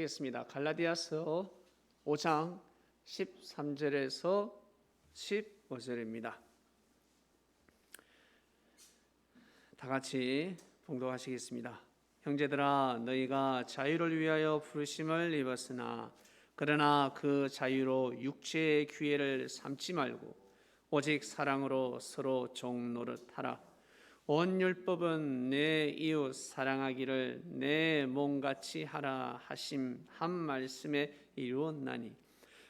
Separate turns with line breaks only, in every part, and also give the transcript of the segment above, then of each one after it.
하겠습니다. 갈라디아서 5장 13절에서 15절입니다. 다 같이 봉독하시겠습니다. 형제들아, 너희가 자유를 위하여 부르심을 입었으나 그러나 그 자유로 육체의 기회를 삼지 말고 오직 사랑으로 서로 종 노릇하라. 온 율법은 내 이웃 사랑하기를 내 몸같이 하라 하심 한 말씀에 이루었나니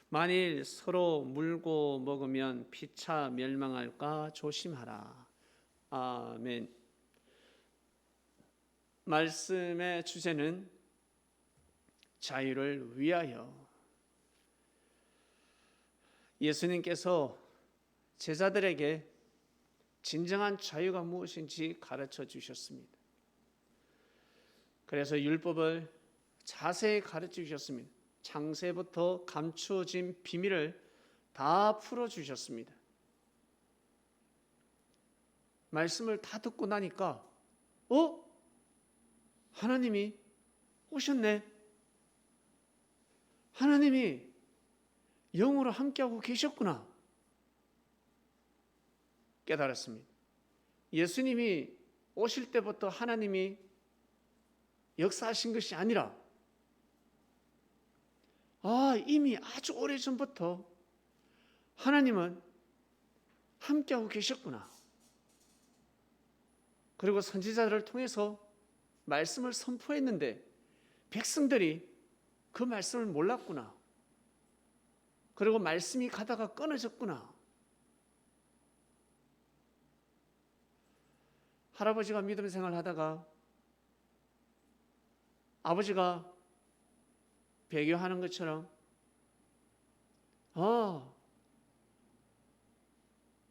만일 서로 물고 먹으면 피차 멸망할까 조심하라. 아멘. 말씀의 주제는 자유를 위하여. 예수님께서 제자들에게 진정한 자유가 무엇인지 가르쳐 주셨습니다. 그래서 율법을 자세히 가르쳐 주셨습니다. 창세부터 감추어진 비밀을 다 풀어 주셨습니다. 말씀을 다 듣고 나니까 하나님이 오셨네. 하나님이 영으로 함께하고 계셨구나 깨달았습니다. 예수님이 오실 때부터 하나님이 역사하신 것이 아니라 이미 아주 오래전부터 하나님은 함께하고 계셨구나. 그리고 선지자들을 통해서 말씀을 선포했는데 백성들이 그 말씀을 몰랐구나. 그리고 말씀이 가다가 끊어졌구나. 할아버지가 믿음 생활을 하다가 아버지가 배교하는 것처럼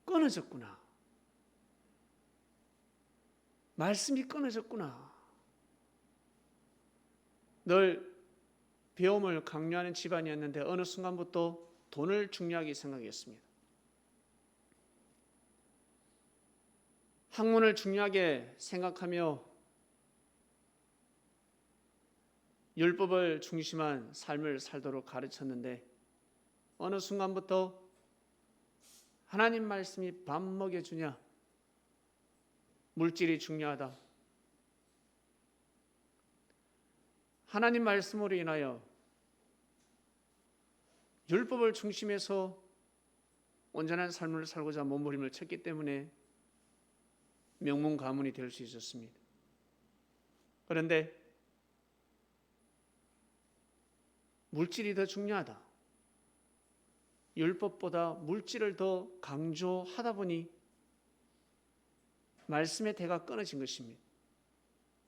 끊어졌구나. 말씀이 끊어졌구나. 늘 배움을 강요하는 집안이었는데 어느 순간부터 돈을 중요하게 생각했습니다. 학문을 중요하게 생각하며 율법을 중심한 삶을 살도록 가르쳤는데 어느 순간부터 하나님 말씀이 밥 먹여주냐, 물질이 중요하다. 하나님 말씀으로 인하여 율법을 중심해서 온전한 삶을 살고자 몸부림을 쳤기 때문에 명문 가문이 될 수 있었습니다. 그런데 물질이 더 중요하다. 율법보다 물질을 더 강조하다 보니 말씀의 대가 끊어진 것입니다.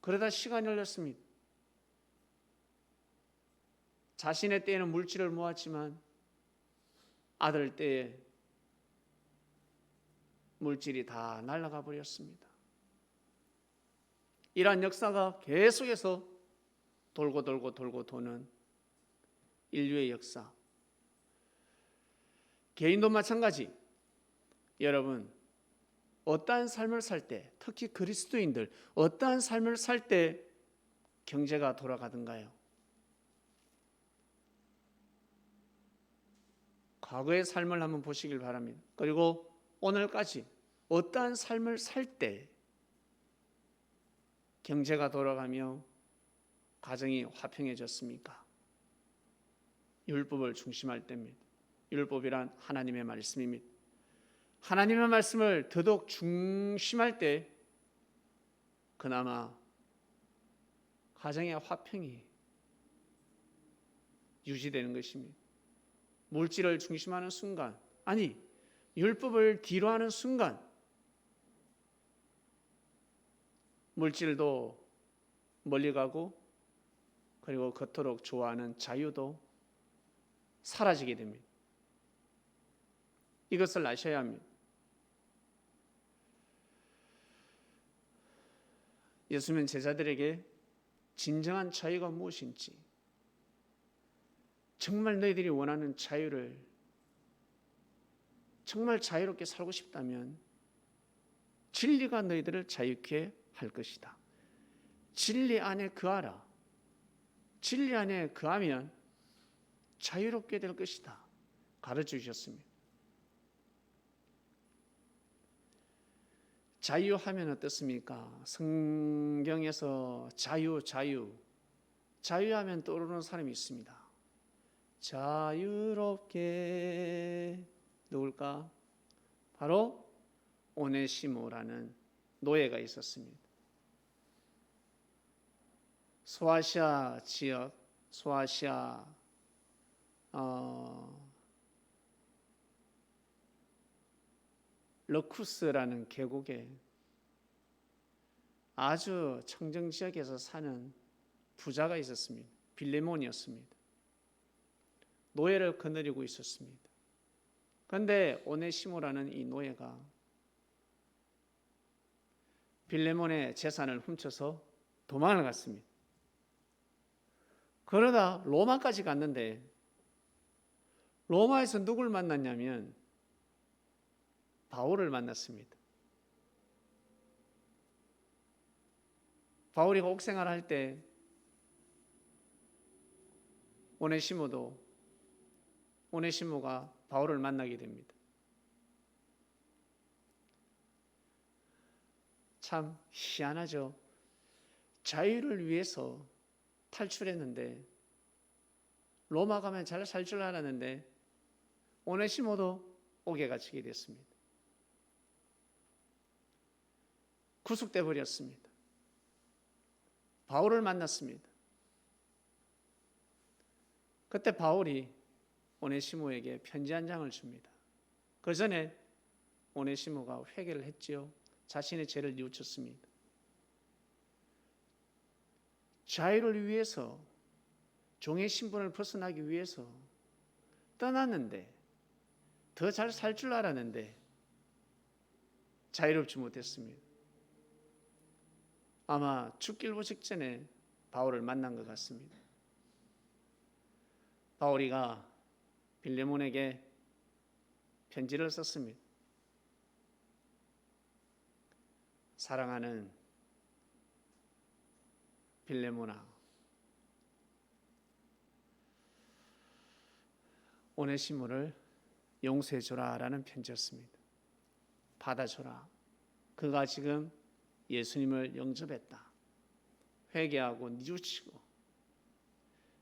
그러다 시간이 흘렀습니다. 자신의 때에는 물질을 모았지만 아들 때에 물질이 다 날아가 버렸습니다. 이러한 역사가 계속해서 돌고 도는 인류의 역사. 개인도 마찬가지. 여러분, 어떠한 삶을 살 때, 특히 그리스도인들 어떠한 삶을 살 때 경제가 돌아가던가요? 과거의 삶을 한번 보시길 바랍니다. 그리고 오늘까지 어떠한 삶을 살 때 경제가 돌아가며 가정이 화평해졌습니까? 율법을 중심할 때입니다. 율법이란 하나님의 말씀입니다. 하나님의 말씀을 더더욱 중심할 때 그나마 가정의 화평이 유지되는 것입니다. 물질을 중심하는 순간, 율법을 뒤로하는 순간 물질도 멀리 가고 그리고 그토록 좋아하는 자유도 사라지게 됩니다. 이것을 아셔야 합니다. 예수님은 제자들에게 진정한 자유가 무엇인지, 정말 너희들이 원하는 자유를, 정말 자유롭게 살고 싶다면 진리가 너희들을 자유케 할 것이다. 진리 안에 거하라. 진리 안에 거하면 자유롭게 될 것이다 가르쳐 주셨습니다. 자유하면 어떻습니까? 성경에서 자유하면 떠오르는 사람이 있습니다. 자유롭게 누굴까? 바로 오네시모라는 노예가 있었습니다. 소아시아 지역, 소아시아 러쿠스라는 계곡에 아주 청정 지역에서 사는 부자가 있었습니다. 빌레몬이었습니다. 노예를 거느리고 있었습니다. 그런데 오네시모라는 이 노예가 빌레몬의 재산을 훔쳐서 도망을 갔습니다. 그러다 로마까지 갔는데 로마에서 누굴 만났냐면 바울을 만났습니다. 바울이 옥생활을 할 때 오네시모가 바울을 만나게 됩니다. 참 희한하죠. 자유를 위해서 탈출했는데 로마 가면 잘 살 줄 알았는데 오네시모도 옥에 갇히게 됐습니다. 구속돼 버렸습니다. 바울을 만났습니다. 그때 바울이 오네시모에게 편지 한 장을 줍니다. 그 전에 오네시모가 회개를 했지요. 자신의 죄를 뉘우쳤습니다. 자유를 위해서, 종의 신분을 벗어나기 위해서 떠났는데, 더 잘 살 줄 알았는데 자유롭지 못했습니다. 아마 죽길부 직전에 바울을 만난 것 같습니다. 바울이가 빌레몬에게 편지를 썼습니다. 사랑하는 빌레몬아, 오네시모를 용서해줘라 라는 편지였습니다. 받아줘라. 그가 지금 예수님을 영접했다. 회개하고 뉘우치고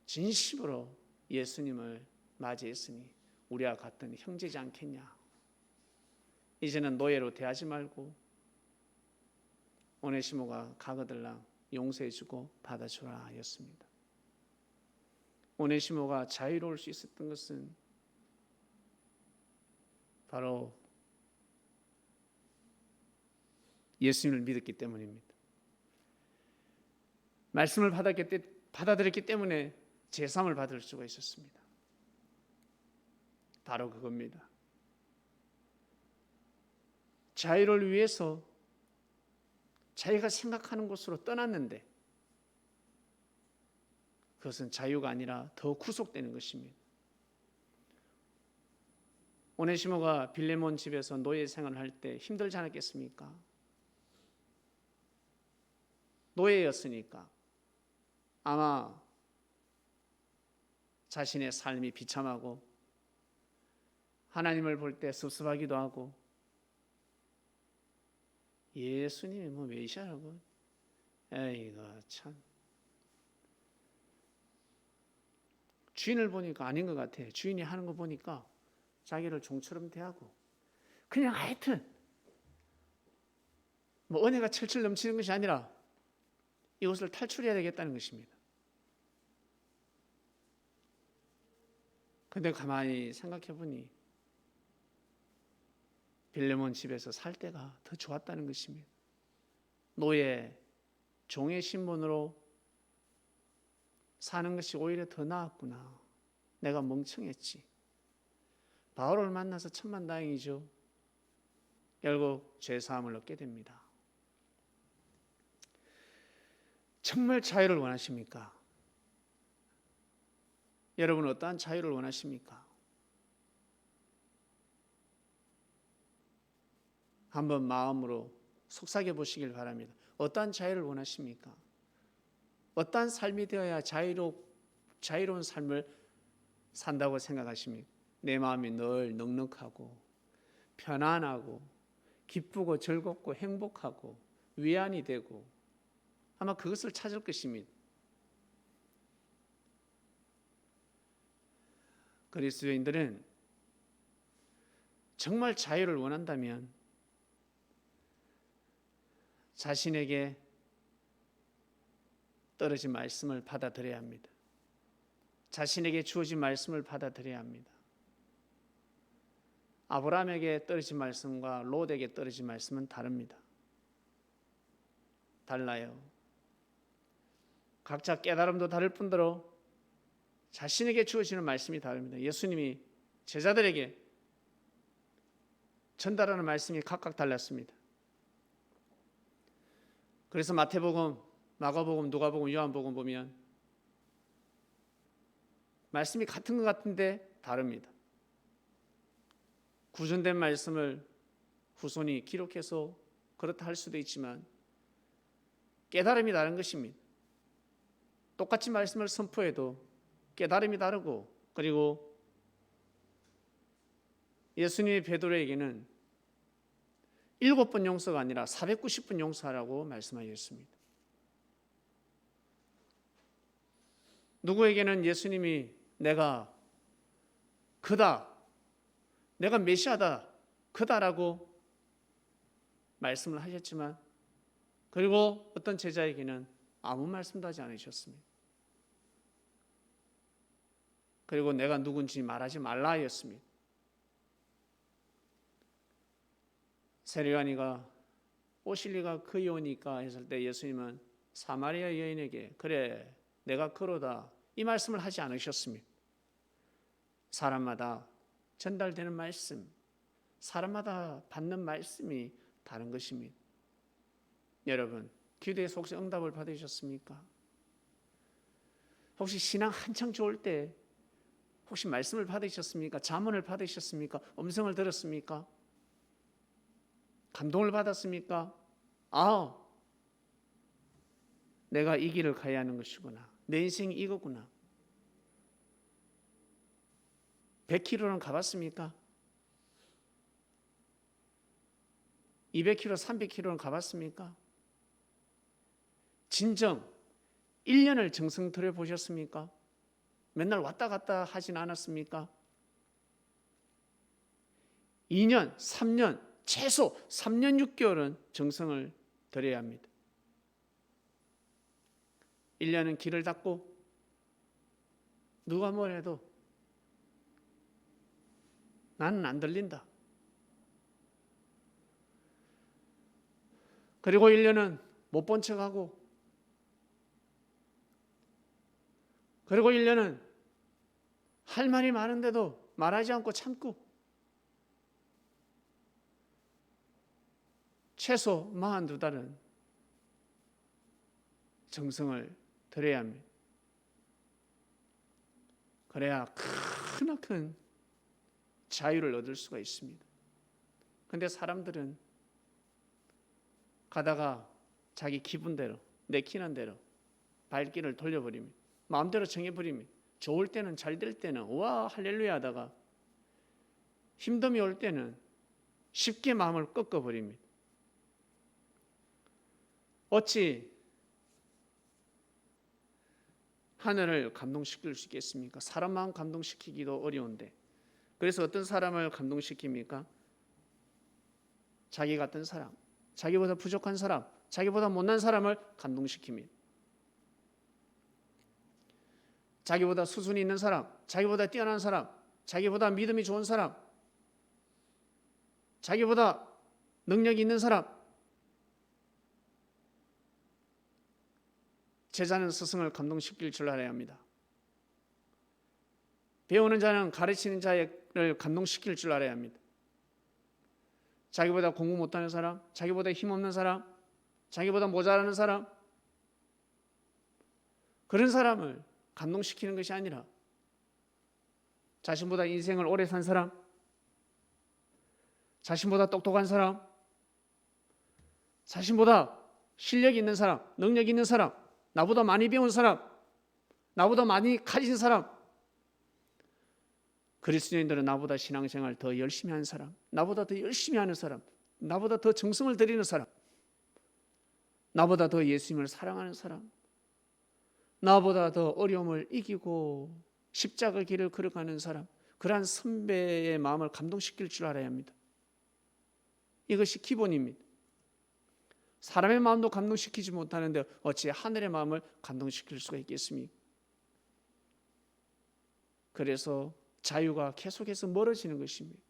진심으로 예수님을 맞이했으니 우리와 같은 형제지 않겠냐. 이제는 노예로 대하지 말고 오네시모가 가거들랑 용서해주고 받아주라 하였습니다. 오네시모가 자유로울 수 있었던 것은 바로 예수님을 믿었기 때문입니다. 말씀을 받아들였기 때문에 제삼을 받을 수가 있었습니다. 바로 그겁니다. 자유를 위해서 자기가 생각하는 곳으로 떠났는데 그것은 자유가 아니라 더 구속되는 것입니다. 오네시모가 빌레몬 집에서 노예 생활을 할 때 힘들지 않았겠습니까? 노예였으니까 아마 자신의 삶이 비참하고 하나님을 볼 때 섭섭하기도 하고 예수님이 뭐 메시아라고 에이거 참 주인을 보니까 아닌 것 같아. 주인이 하는 거 보니까 자기를 종처럼 대하고 그냥 하여튼 뭐 은혜가 철철 넘치는 것이 아니라 이것을 탈출해야 되겠다는 것입니다. 근데 가만히 생각해 보니 빌레몬 집에서 살 때가 더 좋았다는 것입니다. 노예, 종의 신분으로 사는 것이 오히려 더 나았구나. 내가 멍청했지. 바울을 만나서 천만다행이죠. 결국 죄사함을 얻게 됩니다. 정말 자유를 원하십니까? 여러분 어떠한 자유를 원하십니까? 한번 마음으로 속삭여 보시길 바랍니다. 어떠한 자유를 원하십니까? 어떠한 삶이 되어야 자유로운 삶을 산다고 생각하십니까? 내 마음이 늘 넉넉하고 편안하고 기쁘고 즐겁고 행복하고 위안이 되고 아마 그것을 찾을 것입니다. 그리스도인들은 정말 자유를 원한다면 자신에게 떨어진 말씀을 받아들여야 합니다. 자신에게 주어진 말씀을 받아들여야 합니다. 아브라함에게 떨어진 말씀과 롯에게 떨어진 말씀은 다릅니다. 달라요. 각자 깨달음도 다를 뿐더러 자신에게 주어지는 말씀이 다릅니다. 예수님이 제자들에게 전달하는 말씀이 각각 달랐습니다. 그래서 마태복음, 마가복음, 누가복음, 요한복음 보면 말씀이 같은 것 같은데 다릅니다. 구전된 말씀을 후손이 기록해서 그렇다 할 수도 있지만 깨달음이 다른 것입니다. 똑같이 말씀을 선포해도 깨달음이 다르고, 그리고 예수님이 베드로에게는 7번 용서가 아니라 490번 용서하라고 말씀하셨습니다. 누구에게는 예수님이 내가 그다, 내가 메시아다, 그다라고 말씀을 하셨지만, 그리고 어떤 제자에게는 아무 말씀도 하지 않으셨습니다. 그리고 내가 누군지 말하지 말라 하였습니다. 세례요한이가 오실 리가 그이 오니까 했을 때 예수님은 사마리아 여인에게 그래 내가 그러다 이 말씀을 하지 않으셨습니다. 사람마다 전달되는 말씀, 사람마다 받는 말씀이 다른 것입니다. 여러분, 기도의 혹시 응답을 받으셨습니까? 혹시 신앙 한창 좋을 때 혹시 말씀을 받으셨습니까? 잠언을 받으셨습니까? 음성을 들었습니까? 감동을 받았습니까? 아, 내가 이 길을 가야 하는 것이구나. 내 인생이 이거구나. 100km는 가봤습니까? 200km, 300km는 가봤습니까? 진정 1년을 정성 들여 보셨습니까? 맨날 왔다 갔다 하진 않았습니까? 2년, 3년, 최소 3년 6개월은 정성을 들여야 합니다. 1년은 길을 닦고 누가 뭘 해도 나는 안 들린다. 그리고 1년은 못 본 척하고, 그리고 1년은 할 말이 많은데도 말하지 않고 참고, 최소 42달은 정성을 들여야 합니다. 그래야 크나큰 자유를 얻을 수가 있습니다. 그런데 사람들은 가다가 자기 기분대로, 내키는 대로 발길을 돌려버립니다. 마음대로 정해버립니다. 좋을 때는, 잘 될 때는 와 할렐루야 하다가 힘듦이 올 때는 쉽게 마음을 꺾어버립니다. 어찌 하늘을 감동시킬 수 있겠습니까? 사람 마음 감동시키기도 어려운데. 그래서 어떤 사람을 감동시킵니까? 자기 같은 사람, 자기보다 부족한 사람, 자기보다 못난 사람을 감동시킵니다. 자기보다 수준이 있는 사람, 자기보다 뛰어난 사람, 자기보다 믿음이 좋은 사람, 자기보다 능력이 있는 사람. 제자는 스승을 감동시킬 줄 알아야 합니다. 배우는 자는 가르치는 자를 감동시킬 줄 알아야 합니다. 자기보다 공부 못하는 사람, 자기보다 힘없는 사람, 자기보다 모자라는 사람, 그런 사람을 감동시키는 것이 아니라 자신보다 인생을 오래 산 사람, 자신보다 똑똑한 사람, 자신보다 실력이 있는 사람, 능력이 있는 사람, 나보다 많이 배운 사람, 나보다 많이 가진 사람, 그리스도인들은 나보다 신앙생활 더 열심히 하는 사람, 나보다 더 열심히 하는 사람, 나보다 더 정성을 들이는 사람, 나보다 더 예수님을 사랑하는 사람, 나보다 더 어려움을 이기고 십자가 길을 걸어가는 사람, 그러한 선배의 마음을 감동시킬 줄 알아야 합니다. 이것이 기본입니다. 사람의 마음도 감동시키지 못하는데 어찌 하늘의 마음을 감동시킬 수가 있겠습니까? 그래서 자유가 계속해서 멀어지는 것입니다.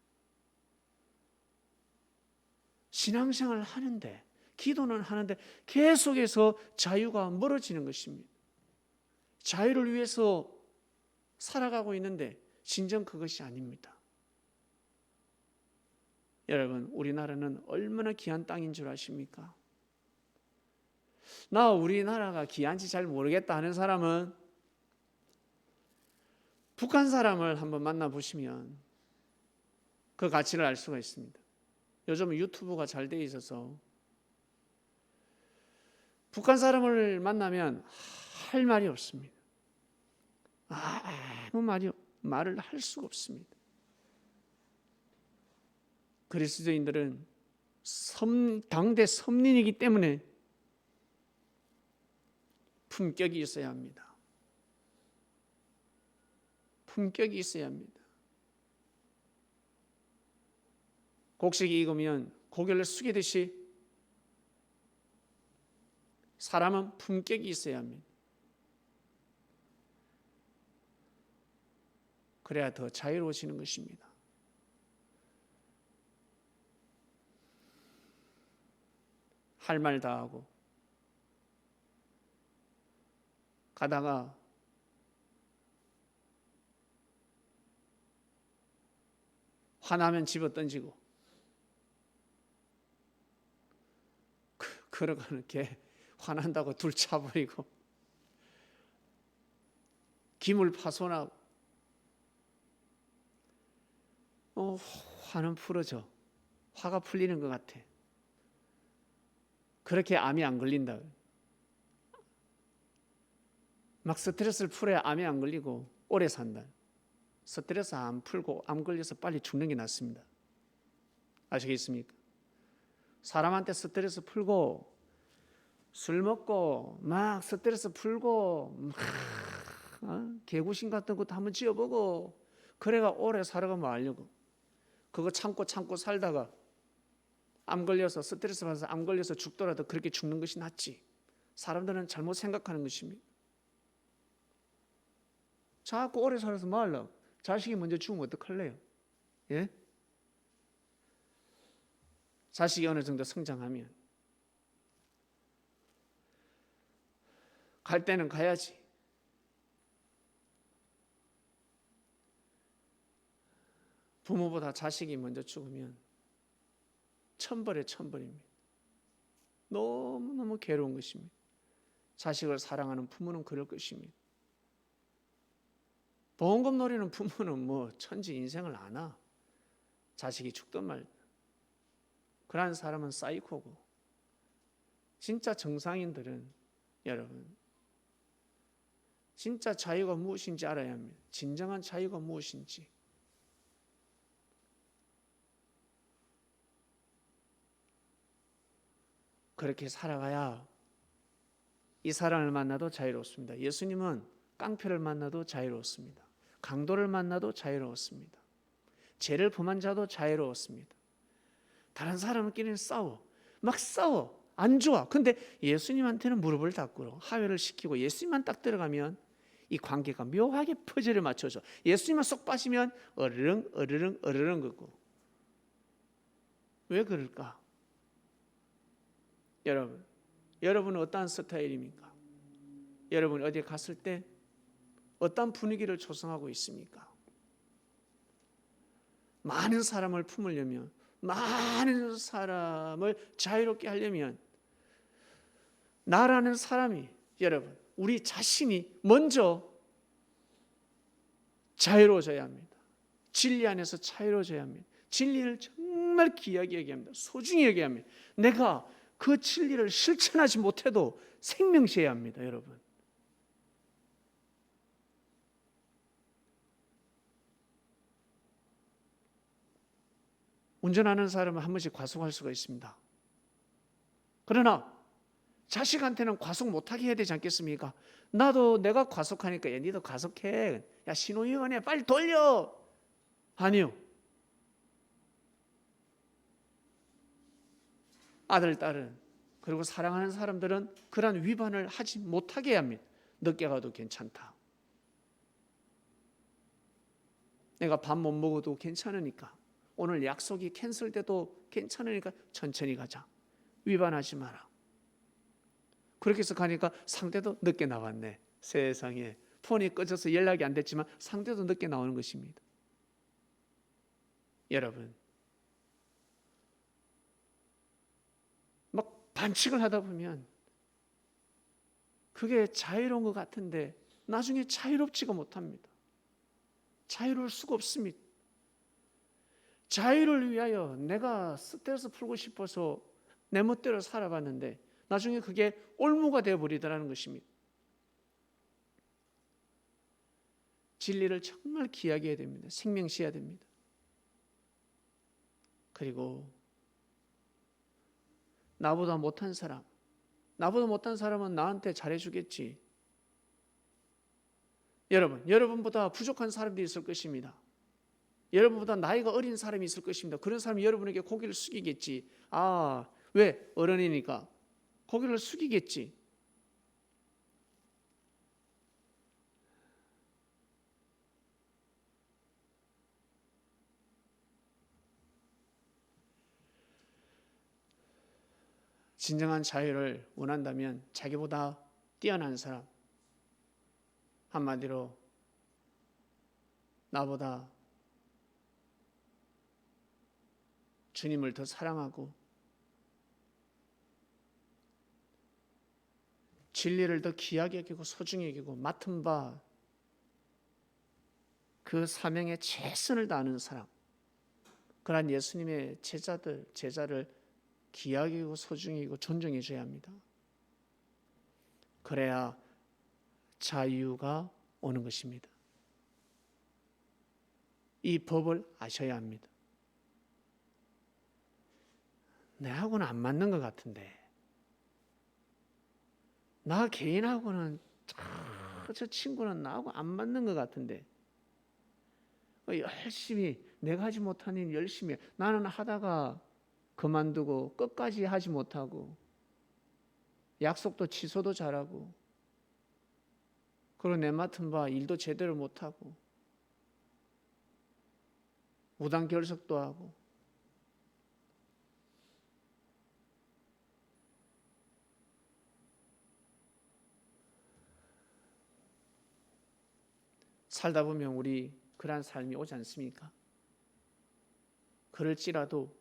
신앙생활을 하는데, 기도는 하는데 계속해서 자유가 멀어지는 것입니다. 자유를 위해서 살아가고 있는데 진정 그것이 아닙니다. 여러분, 우리나라는 얼마나 귀한 땅인 줄 아십니까? 나 우리나라가 귀한지 잘 모르겠다 하는 사람은 북한 사람을 한번 만나보시면 그 가치를 알 수가 있습니다. 요즘 유튜브가 잘 돼 있어서 북한 사람을 만나면 할 말이 없습니다. 아무 말을 할 수가 없습니다. 그리스도인들은 당대 선민이기 때문에 품격이 있어야 합니다. 품격이 있어야 합니다. 곡식이 익으면 고개를 숙이듯이 사람은 품격이 있어야 합니다. 그래야 더 자유로워지는 것입니다. 할 말 다 하고 가다가 화나면 집어 던지고 걸어가는 개 화난다고 둘 차버리고 기물 파손하고 화는 풀어져. 화가 풀리는 것 같아. 그렇게 암이 안 걸린다. 막 스트레스를 풀어야 암이 안 걸리고 오래 산다. 스트레스 안 풀고 암 걸려서 빨리 죽는 게 낫습니다. 아시겠습니까? 사람한테 스트레스 풀고 술 먹고 막 스트레스 풀고 개구신 같은 것도 한번 지어보고 그래가 오래 살아가면 알려고. 그거 참고 살다가 암 걸려서 스트레스 받아서 암 걸려서 죽더라도 그렇게 죽는 것이 낫지. 사람들은 잘못 생각하는 것입니다. 자꾸 오래 살아서 뭐 하려고? 자식이 먼저 죽으면 어떡할래요? 예? 자식이 어느 정도 성장하면 갈 때는 가야지. 부모보다 자식이 먼저 죽으면 천벌입니다. 너무너무 괴로운 것입니다. 자식을 사랑하는 부모는 그럴 것입니다. 보험금 노리는 부모는 뭐 천지 인생을 아나. 자식이 죽든 말든. 그러한 사람은 사이코고, 진짜 정상인들은 여러분 진짜 자유가 무엇인지 알아야 합니다. 진정한 자유가 무엇인지. 그렇게 살아가야 이 사람을 만나도 자유롭습니다. 예수님은 깡패를 만나도 자유롭습니다. 강도를 만나도 자유로웠습니다. 죄를 범한 자도 자유로웠습니다. 다른 사람끼리는 막 싸워. 안 좋아. 근데 예수님한테는 무릎을 딱 꿇어. 하회를 시키고 예수님만 딱 들어가면 이 관계가 묘하게 퍼즐을 맞춰줘. 예수님만 쏙 빠지면 어르릉 걷고. 왜 그럴까? 여러분은 어떠한 스타일입니까? 여러분이 어디에 갔을 때 어떤 분위기를 조성하고 있습니까? 많은 사람을 품으려면, 많은 사람을 자유롭게 하려면 나라는 사람이, 여러분, 우리 자신이 먼저 자유로워져야 합니다. 진리 안에서 자유로워져야 합니다. 진리를 정말 귀하게 여겨야 합니다. 소중히 여겨야 합니다. 내가 그 진리를 실천하지 못해도 생명시해야 합니다. 여러분, 운전하는 사람은 한 번씩 과속할 수가 있습니다. 그러나 자식한테는 과속 못하게 해야 되지 않겠습니까? 나도 내가 과속하니까 야, 니도 과속해. 야, 신호위반해. 빨리 돌려. 아니요. 아들, 딸은 그리고 사랑하는 사람들은 그러한 위반을 하지 못하게 해야 합니다. 늦게 가도 괜찮다. 내가 밥 못 먹어도 괜찮으니까, 오늘 약속이 캔슬돼도 괜찮으니까 천천히 가자. 위반하지 마라. 그렇게 해서 가니까 상대도 늦게 나왔네. 세상에, 폰이 꺼져서 연락이 안 됐지만 상대도 늦게 나오는 것입니다. 여러분, 막 반칙을 하다 보면 그게 자유로운 것 같은데 나중에 자유롭지가 못합니다. 자유로울 수가 없습니다. 자유를 위하여 내가 스트레스 풀고 싶어서 내 멋대로 살아봤는데 나중에 그게 올무가 되어버리더라는 것입니다. 진리를 정말 귀하게 해야 됩니다. 생명시해야 됩니다. 그리고 나보다 못한 사람은 나한테 잘해주겠지. 여러분보다 부족한 사람들이 있을 것입니다. 여러분보다 나이가 어린 사람이 있을 것입니다. 그런 사람이 여러분에게 고개를 숙이겠지. 아, 왜? 어른이니까 고개를 숙이겠지. 진정한 자유를 원한다면 자기보다 뛰어난 사람, 한마디로 나보다 주님을 더 사랑하고 진리를 더 귀하게 여기고 소중히 여기고 맡은 바 그 사명에 최선을 다하는 사람, 그러한 예수님의 제자를 귀하게 여기고 소중히 여기고 존중해 줘야 합니다. 그래야 자유가 오는 것입니다. 이 법을 아셔야 합니다. 내하고는 안 맞는 것 같은데, 나 개인하고는 저 친구는 나하고 안 맞는 것 같은데, 열심히 내가 하지 못한 일 열심히 나는 하다가 그만두고 끝까지 하지 못하고 약속도 취소도 잘하고 그리고 내 맡은 바 일도 제대로 못하고 무단 결석도 하고 살다 보면 우리 그러한 삶이 오지 않습니까? 그럴지라도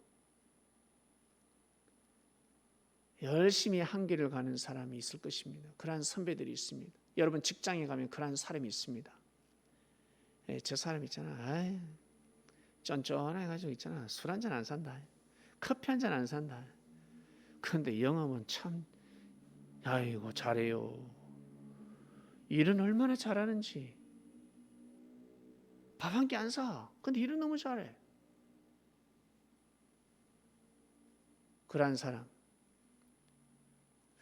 열심히 한 길을 가는 사람이 있을 것입니다. 그러한 선배들이 있습니다. 여러분 직장에 가면 그러한 사람이 있습니다. 저 사람 있잖아. 쫀쫀해가지고 있잖아. 술 한잔 안 산다. 커피 한잔 안 산다. 그런데 영업은 참 아이고 잘해요. 일은 얼마나 잘하는지. 밥 한 끼 안 사. 근데 일은 너무 잘해. 그러한 사람.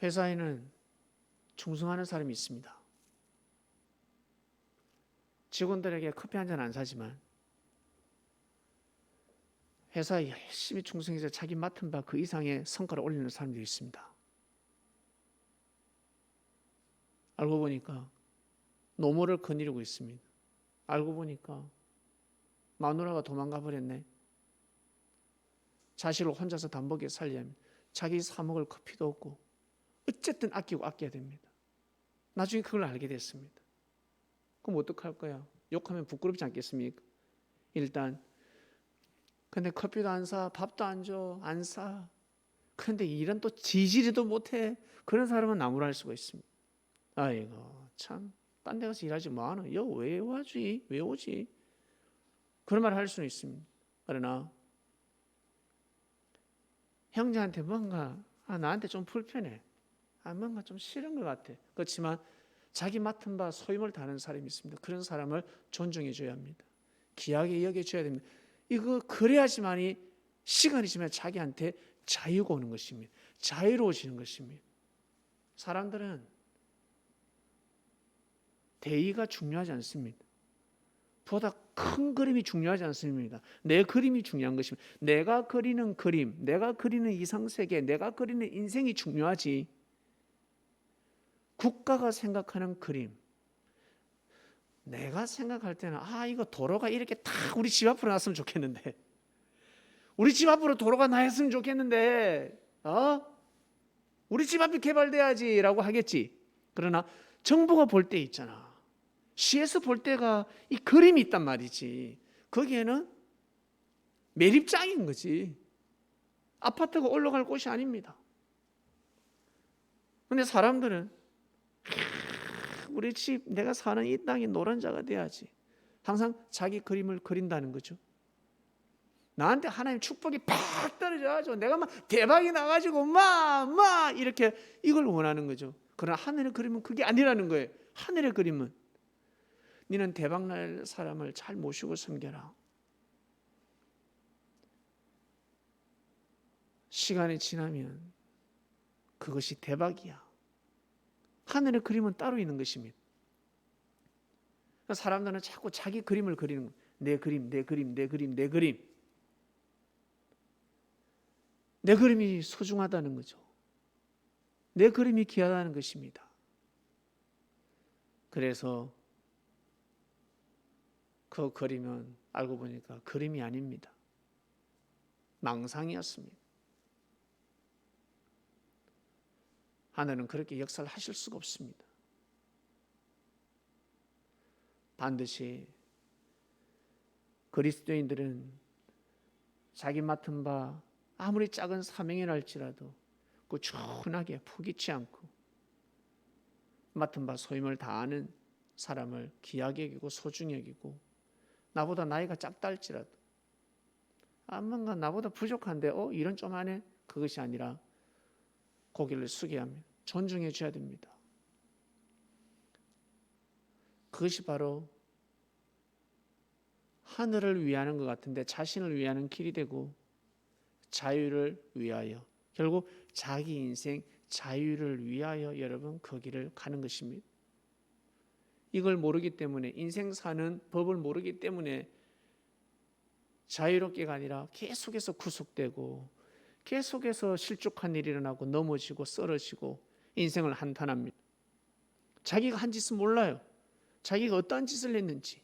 회사에는 충성하는 사람이 있습니다. 직원들에게 커피 한 잔 안 사지만 회사에 열심히 충성해서 자기 맡은 바 그 이상의 성과를 올리는 사람들이 있습니다. 알고 보니까 노모를 거느리고 있습니다. 알고 보니까 마누라가 도망가 버렸네. 자식을 혼자서 단복에 살려야 합니다. 자기 사 먹을 커피도 없고 어쨌든 아껴야 됩니다. 나중에 그걸 알게 됐습니다. 그럼 어떡할 거야? 욕하면 부끄럽지 않겠습니까? 일단 근데 커피도 안 사, 밥도 안 줘, 안 사. 그런데 일은 또 지지리도 못해. 그런 사람은 나무랄 수가 있습니다. 아이고 참, 딴 데 가서 일하지 뭐하노? 왜 와지? 왜 오지? 그런 말을 할 수는 있습니다. 그러나 형제한테 뭔가 나한테 좀 불편해. 뭔가 좀 싫은 것 같아. 그렇지만 자기 맡은 바 소임을 다하는 사람이 있습니다. 그런 사람을 존중해 줘야 합니다. 귀하게 여겨줘야 됩니다. 이거 그래야지만이 시간이 지나면 자기한테 자유가 오는 것입니다. 자유로워지는 것입니다. 사람들은 대의가 중요하지 않습니다. 보다 큰 그림이 중요하지 않습니다. 내 그림이 중요한 것입니다. 내가 그리는 그림, 내가 그리는 이상세계, 내가 그리는 인생이 중요하지. 국가가 생각하는 그림, 내가 생각할 때는 이거 도로가 이렇게 딱 우리 집 앞으로 났으면 좋겠는데, 우리 집 앞으로 도로가 나였으면 좋겠는데, 우리 집 앞이 개발돼야지라고 하겠지. 그러나 정부가 볼 때 있잖아. 시에서 볼 때가 이 그림이 있단 말이지. 거기에는 매립장인 거지. 아파트가 올라갈 곳이 아닙니다. 근데 사람들은 우리 집, 내가 사는 이 땅이 노른자가 돼야지. 항상 자기 그림을 그린다는 거죠. 나한테 하나님 축복이 팍 떨어져가지고 내가 막 대박이 나가지고 막 이렇게 이걸 원하는 거죠. 그러나 하늘의 그림은 그게 아니라는 거예요. 하늘의 그림은 너는 대박날 사람을 잘 모시고 섬겨라. 시간이 지나면 그것이 대박이야. 하늘의 그림은 따로 있는 것입니다. 사람들은 자꾸 자기 그림을 그리는 거예요. 내 그림, 내 그림, 내 그림, 내 그림. 내 그림이 소중하다는 거죠. 내 그림이 귀하다는 것입니다. 그래서 그 그림은 알고 보니까 그림이 아닙니다. 망상이었습니다. 하나님은 그렇게 역사를 하실 수가 없습니다. 반드시 그리스도인들은 자기 맡은 바 아무리 작은 사명이라 할지라도 꾸준하게 포기치 않고 맡은 바 소임을 다하는 사람을 귀하게 여기고 소중히 여기고, 나보다 나이가 작다 할지라도 뭔가 나보다 부족한데 이런 좀 하네, 그것이 아니라 고개를 숙여야 합니다. 존중해 줘야 됩니다. 그것이 바로 하늘을 위하는 것 같은데 자신을 위하는 길이 되고, 자유를 위하여, 결국 자기 인생 자유를 위하여 여러분 그 길을 가는 것입니다. 이걸 모르기 때문에, 인생 사는 법을 모르기 때문에 자유롭게가 아니라 계속해서 구속되고 계속해서 실족한 일이 일어나고 넘어지고 쓰러지고 인생을 한탄합니다. 자기가 한 짓은 몰라요. 자기가 어떠한 짓을 했는지.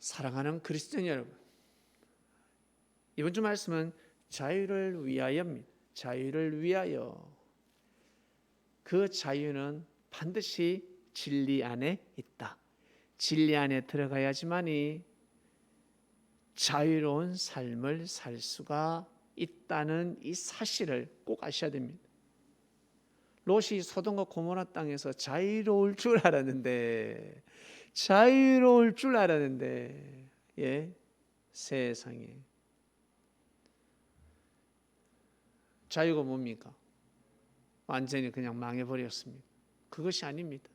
사랑하는 그리스도인 여러분, 이번 주 말씀은 자유를 위하여입니다. 자유를 위하여. 그 자유는 반드시 진리 안에 있다. 진리 안에 들어가야지만이 자유로운 삶을 살 수가 있다는 이 사실을 꼭 아셔야 됩니다. 롯이 소돔과 고모라 땅에서 자유로울 줄 알았는데, 세상에 자유가 뭡니까? 완전히 그냥 망해버렸습니다. 그것이 아닙니다.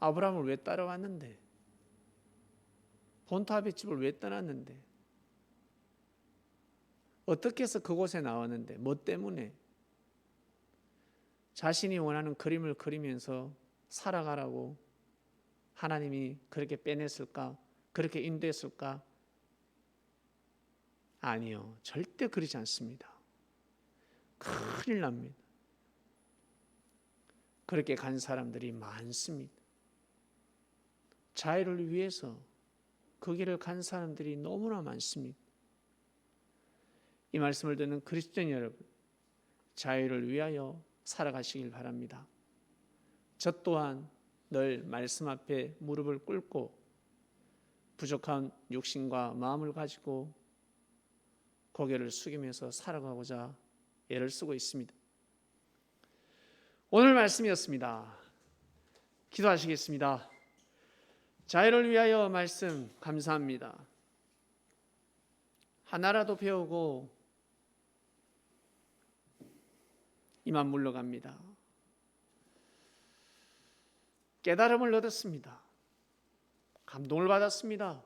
아브라함을 왜 따라왔는데? 본토아벳 집을 왜 떠났는데? 어떻게 해서 그곳에 나왔는데? 뭐 때문에? 자신이 원하는 그림을 그리면서 살아가라고 하나님이 그렇게 빼냈을까? 그렇게 인도했을까? 아니요, 절대 그러지 않습니다. 큰일 납니다. 그렇게 간 사람들이 많습니다. 자유를 위해서 그 길을 간 사람들이 너무나 많습니다. 이 말씀을 듣는 그리스도인 여러분, 자유를 위하여 살아가시길 바랍니다. 저 또한 늘 말씀 앞에 무릎을 꿇고 부족한 육신과 마음을 가지고 고개를 숙이면서 살아가고자 애를 쓰고 있습니다. 오늘 말씀이었습니다. 기도하시겠습니다. 자유를 위하여 말씀 감사합니다. 하나라도 배우고 이만 물러갑니다. 깨달음을 얻었습니다. 감동을 받았습니다.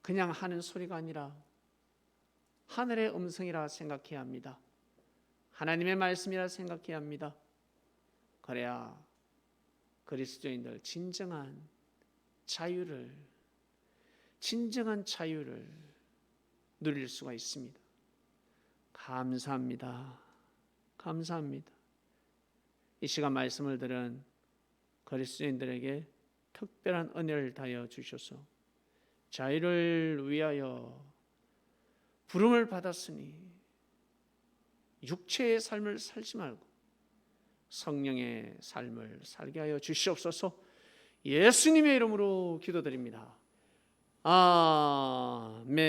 그냥 하는 소리가 아니라 하늘의 음성이라 생각해야 합니다. 하나님의 말씀이라 생각해야 합니다. 그래야 그리스도인들 진정한 자유를 누릴 수가 있습니다. 감사합니다. 감사합니다. 이 시간 말씀을 들은 그리스도인들에게 특별한 은혜를 다하여 주셔서 자유를 위하여 부름을 받았으니 육체의 삶을 살지 말고 성령의 삶을 살게 하여 주시옵소서. 예수님의 이름으로 기도드립니다. 아멘.